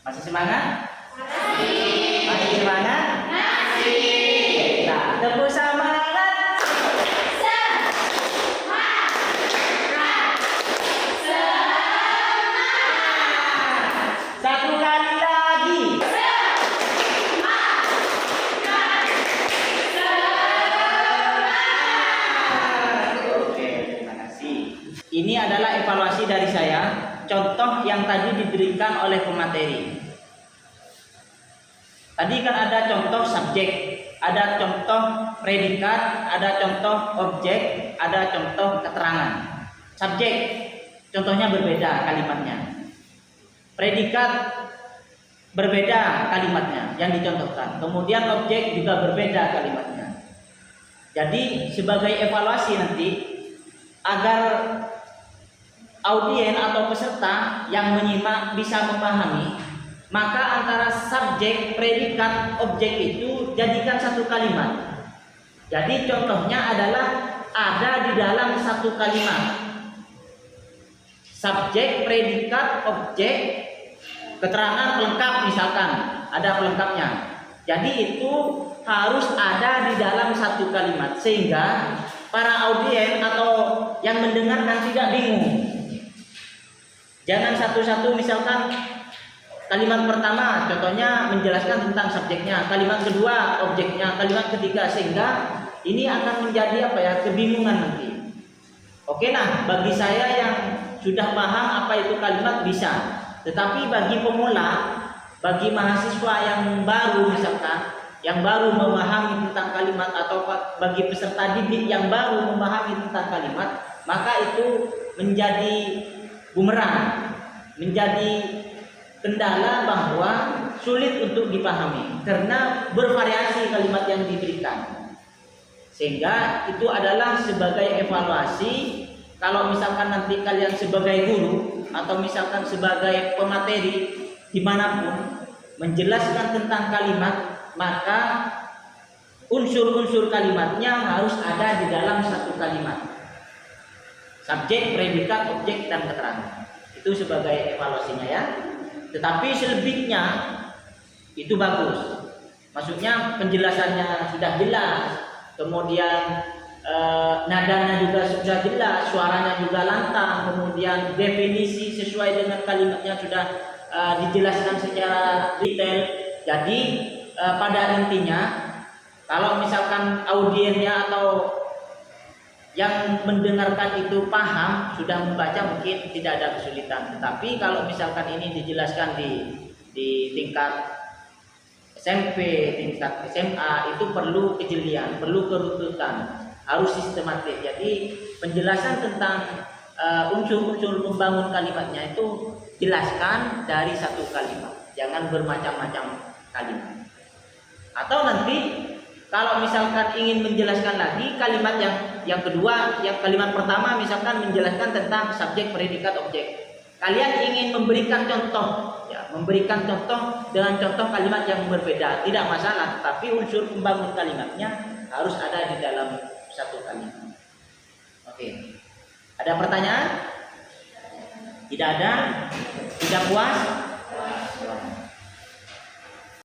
Masih semangat? Masih semangat? Nah, tepuk semangat. Satu kali lagi. Oke, terima kasih. Ini adalah evaluasi dari saya. Contoh yang tadi diberikan oleh pemateri. Tadi kan ada contoh subjek, ada contoh predikat, ada contoh objek, ada contoh keterangan. Subjek, contohnya berbeda kalimatnya. Predikat berbeda kalimatnya yang dicontohkan. Kemudian objek juga berbeda kalimatnya. Jadi sebagai evaluasi nanti agar audien atau peserta yang menyimak bisa memahami, maka antara subjek, predikat, objek itu jadikan satu kalimat. Jadi contohnya adalah ada di dalam satu kalimat. Subjek, predikat, objek, keterangan pelengkap misalkan, ada pelengkapnya. Jadi itu harus ada di dalam satu kalimat sehingga para audien atau yang mendengarkan tidak bingung. Jangan satu-satu misalkan kalimat pertama contohnya menjelaskan tentang subjeknya, kalimat kedua objeknya, kalimat ketiga, sehingga ini akan menjadi kebingungan nanti. Oke, nah bagi saya yang sudah paham apa itu kalimat bisa, tetapi bagi pemula, bagi mahasiswa yang baru misalkan, yang baru memahami tentang kalimat, atau bagi peserta didik yang baru memahami tentang kalimat, maka itu menjadi bumerang, menjadi kendala bahwa sulit untuk dipahami karena bervariasi kalimat yang diberikan. Sehingga itu adalah sebagai evaluasi. Kalau misalkan nanti kalian sebagai guru atau misalkan sebagai pemateri dimanapun menjelaskan tentang kalimat, maka unsur-unsur kalimatnya harus ada di dalam satu kalimat. Subjek, predikat, objek, dan keterangan. Itu sebagai evaluasinya ya. Tetapi selebihnya itu bagus. Maksudnya penjelasannya sudah jelas, kemudian nadanya juga sudah jelas, suaranya juga lantang, kemudian definisi sesuai dengan kalimatnya sudah dijelaskan secara detail. Jadi pada intinya kalau misalkan audiennya atau yang mendengarkan itu paham, sudah membaca, mungkin tidak ada kesulitan. Tetapi kalau misalkan ini dijelaskan di tingkat SMP, tingkat SMA, itu perlu kejelian, perlu kerututan, harus sistematis. Jadi penjelasan tentang unsur-unsur membangun kalimatnya itu jelaskan dari satu kalimat, jangan bermacam-macam kalimat. Atau nanti kalau misalkan ingin menjelaskan lagi kalimat yang kedua, yang kalimat pertama misalkan menjelaskan tentang subjek, predikat, objek. Kalian ingin memberikan contoh, ya, memberikan contoh dengan contoh kalimat yang berbeda, tidak masalah. Tapi unsur pembangun kalimatnya harus ada di dalam satu kalimat. Oke. Ada pertanyaan? Tidak ada? Tidak puas?